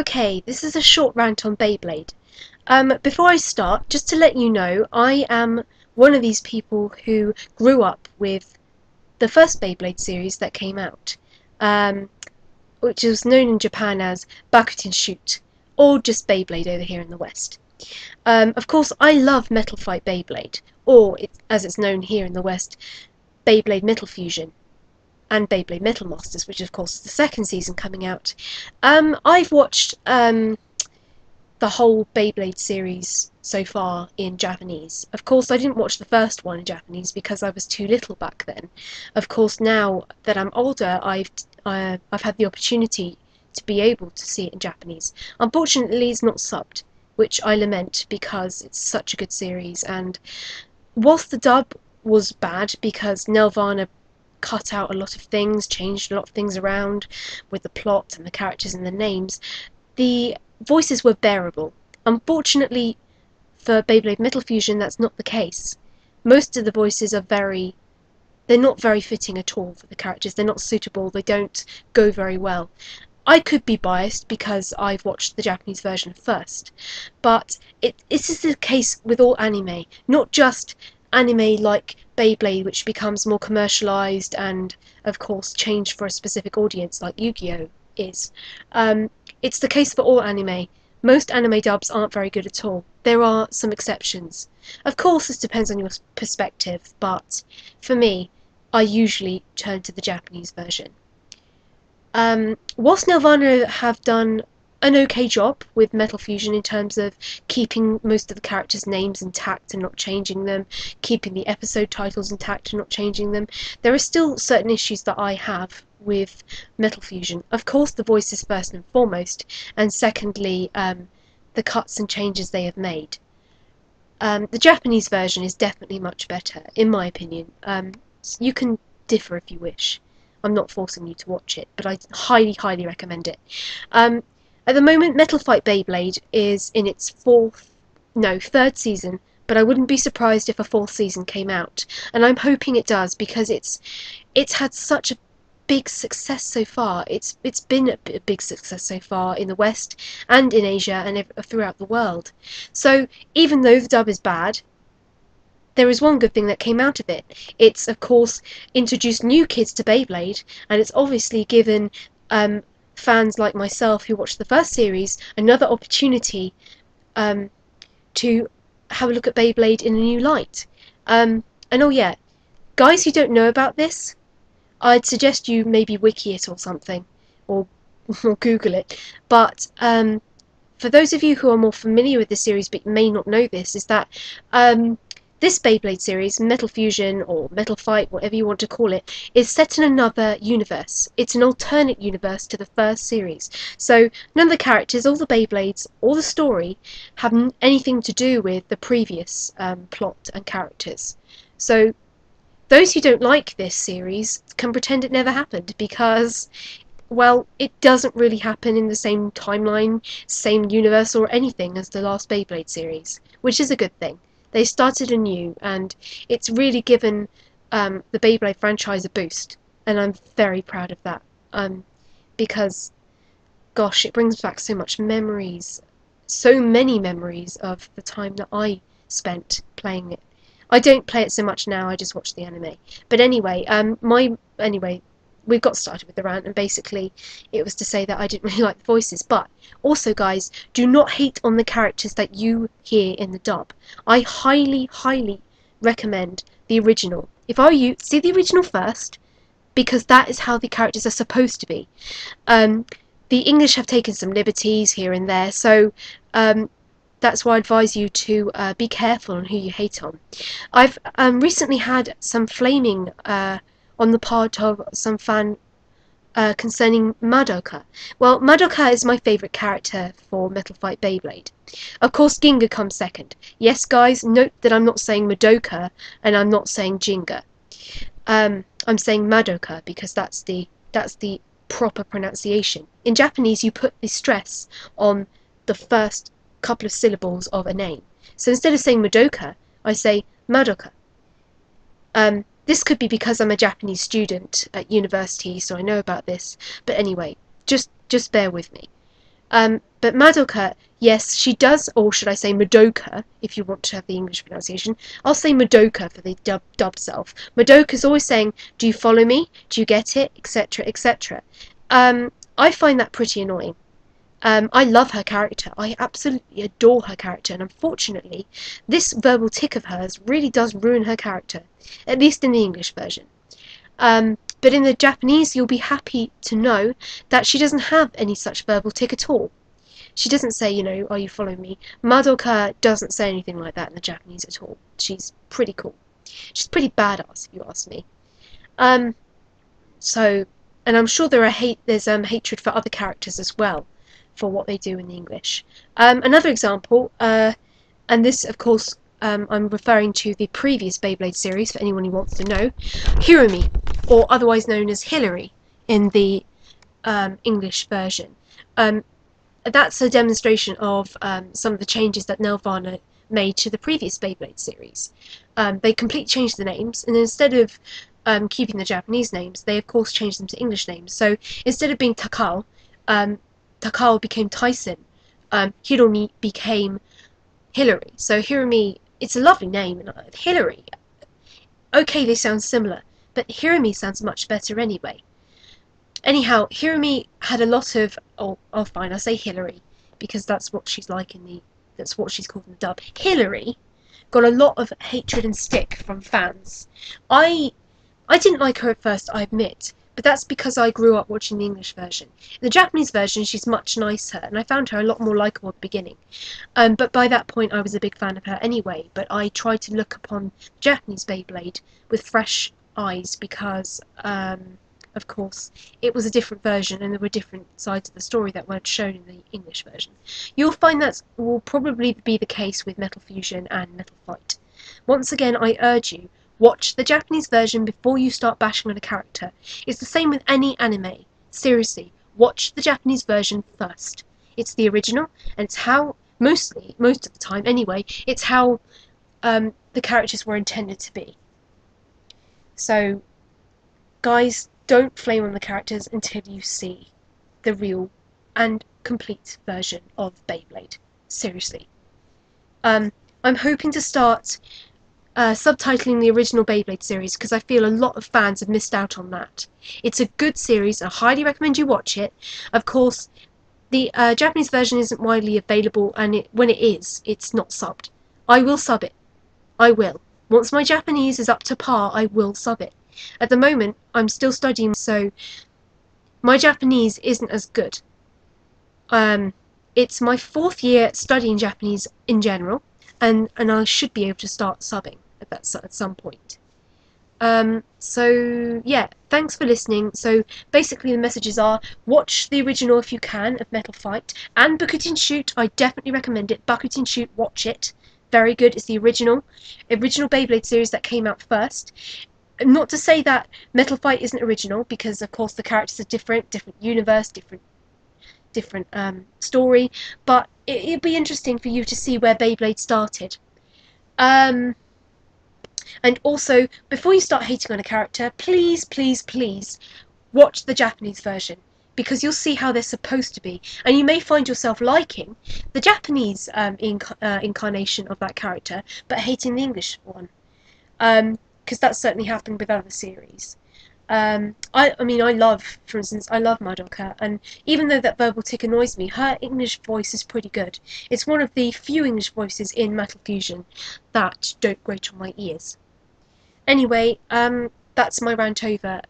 Okay, this is a short rant on Beyblade. Before I start, just to let you know, I am one of these people who grew up with the first Beyblade series that came out, um, which was known in Japan as Bakuten Shoot, or just Beyblade over here in the West. Of course, I love Metal Fight Beyblade, or as it's known here in the West, Beyblade Metal Fusion, and Beyblade Metal Masters, which of course is the second season coming out. I've watched the whole Beyblade series so far in Japanese. Of course, I didn't watch the first one in Japanese because I was too little back then. Of course, now that I'm older, I've had the opportunity to be able to see it in Japanese. Unfortunately, it's not subbed, which I lament because it's such a good series. And whilst the dub was bad because Nelvana cut out a lot of things, changed a lot of things around with the plot and the characters and the names, the voices were bearable. Unfortunately for Beyblade Metal Fusion, that's not the case. Most of the voices are they're not very fitting at all for the characters. They're not suitable, they don't go very well. I could be biased because I've watched the Japanese version first, but this is the case with all anime, not just anime like Beyblade, which becomes more commercialized and of course changed for a specific audience like Yu-Gi-Oh is. It's the case for all anime. Most anime dubs aren't very good at all. There are some exceptions. Of course, this depends on your perspective, but for me, I usually turn to the Japanese version. Whilst Nelvana have done an okay job with Metal Fusion in terms of keeping most of the characters' names intact and not changing them, keeping the episode titles intact and not changing them, there are still certain issues that I have with Metal Fusion. Of course, the voices first and foremost, and secondly, the cuts and changes they have made. The Japanese version is definitely much better, in my opinion. You can differ if you wish. I'm not forcing you to watch it, but I highly, highly recommend it. At the moment, Metal Fight Beyblade is in its third season, but I wouldn't be surprised if a fourth season came out, and I'm hoping it does because it's had such a big success so far. It's been a big success so far in the West and in Asia and throughout the world. So even though the dub is bad, there is one good thing that came out of it. It's of course introduced new kids to Beyblade, and it's obviously given fans like myself who watched the first series another opportunity to have a look at Beyblade in a new light. And oh yeah, guys who don't know about this, I'd suggest you maybe wiki it or something, or Google it. But for those of you who are more familiar with the series but may not know this, is that this Beyblade series, Metal Fusion or Metal Fight, whatever you want to call it, is set in another universe. It's an alternate universe to the first series. So none of the characters, all the Beyblades, or the story have anything to do with the previous plot and characters. So those who don't like this series can pretend it never happened because, well, it doesn't really happen in the same timeline, same universe or anything as the last Beyblade series, which is a good thing. They started anew, and it's really given the Beyblade franchise a boost, and I'm very proud of that. Because, gosh, it brings back so much memories, so many memories of the time that I spent playing it. I don't play it so much now, I just watch the anime. But anyway, we got started with the rant, and basically it was to say that I didn't really like the voices. But also, guys, do not hate on the characters that you hear in the dub. I highly, highly recommend the original. If I were you, see the original first, because that is how the characters are supposed to be. The English have taken some liberties here and there, so that's why I advise you to be careful on who you hate on. I've recently had some flaming on the part of some fan concerning Madoka. Well, Madoka is my favourite character for Metal Fight Beyblade. Of course, Ginga comes second. Yes, guys, note that I'm not saying Madoka and I'm not saying Jinga. I'm saying Madoka because that's the proper pronunciation. In Japanese, you put the stress on the first couple of syllables of a name. So instead of saying Madoka, I say Madoka. This could be because I'm a Japanese student at university, so I know about this. But anyway, just bear with me. But Madoka, yes, she does, or should I say Madoka, if you want to have the English pronunciation. I'll say Madoka for the dub self. Madoka's always saying, do you follow me? Do you get it? Etc, etc. I find that pretty annoying. I love her character. I absolutely adore her character, and unfortunately, this verbal tick of hers really does ruin her character, at least in the English version. But in the Japanese, you'll be happy to know that she doesn't have any such verbal tick at all. She doesn't say, you know, are you following me? Madoka doesn't say anything like that in the Japanese at all. She's pretty cool. She's pretty badass, if you ask me. So, and I'm sure there's hatred for other characters as well, for what they do in the English. Another example, and this, of course, I'm referring to the previous Beyblade series, for anyone who wants to know, Hiromi, or otherwise known as Hillary in the English version. That's a demonstration of some of the changes that Nelvana made to the previous Beyblade series. They completely changed the names, and instead of keeping the Japanese names, they of course changed them to English names. So instead of being Takao, Takao became Tyson. Hiromi became Hillary. So Hiromi, it's a lovely name, and Hillary, okay, they sound similar, but Hiromi sounds much better anyway. Anyhow, Hiromi had a lot of, oh fine, I say Hillary, because that's what she's like that's what she's called in the dub. Hillary got a lot of hatred and stick from fans. I didn't like her at first, I admit, but that's because I grew up watching the English version. In the Japanese version, she's much nicer, and I found her a lot more likeable at the beginning. But by that point, I was a big fan of her anyway, but I tried to look upon Japanese Beyblade with fresh eyes because, of course, it was a different version and there were different sides of the story that weren't shown in the English version. You'll find that will probably be the case with Metal Fusion and Metal Fight. Once again, I urge you, watch the Japanese version before you start bashing on a character. It's the same with any anime. Seriously, watch the Japanese version first. It's the original, and it's how, most of the time anyway, it's how the characters were intended to be. So, guys, don't flame on the characters until you see the real and complete version of Beyblade. Seriously. I'm hoping to start subtitling the original Beyblade series because I feel a lot of fans have missed out on that. It's a good series. I highly recommend you watch it. Of course, the Japanese version isn't widely available, and when it is, it's not subbed. I will sub it. I will. Once my Japanese is up to par, I will sub it. At the moment, I'm still studying, so my Japanese isn't as good. It's my 4th year studying Japanese in general, and I should be able to start subbing at some point. So yeah, thanks for listening. So basically the messages are, watch the original if you can of Metal Fight, and Bakuten Shoot. I definitely recommend it. Bakuten Shoot, watch it. Very good. It's the original Beyblade series that came out first. Not to say that Metal Fight isn't original, because of course the characters are different universe, different story, but it'd be interesting for you to see where Beyblade started. And also, before you start hating on a character, please, please, please watch the Japanese version, because you'll see how they're supposed to be, and you may find yourself liking the Japanese incarnation of that character, but hating the English one. Because that's certainly happened with other series. I mean, I love Madoka, and even though that verbal tick annoys me, her English voice is pretty good. It's one of the few English voices in Metal Fusion that don't grate on my ears. Anyway, that's my rant over.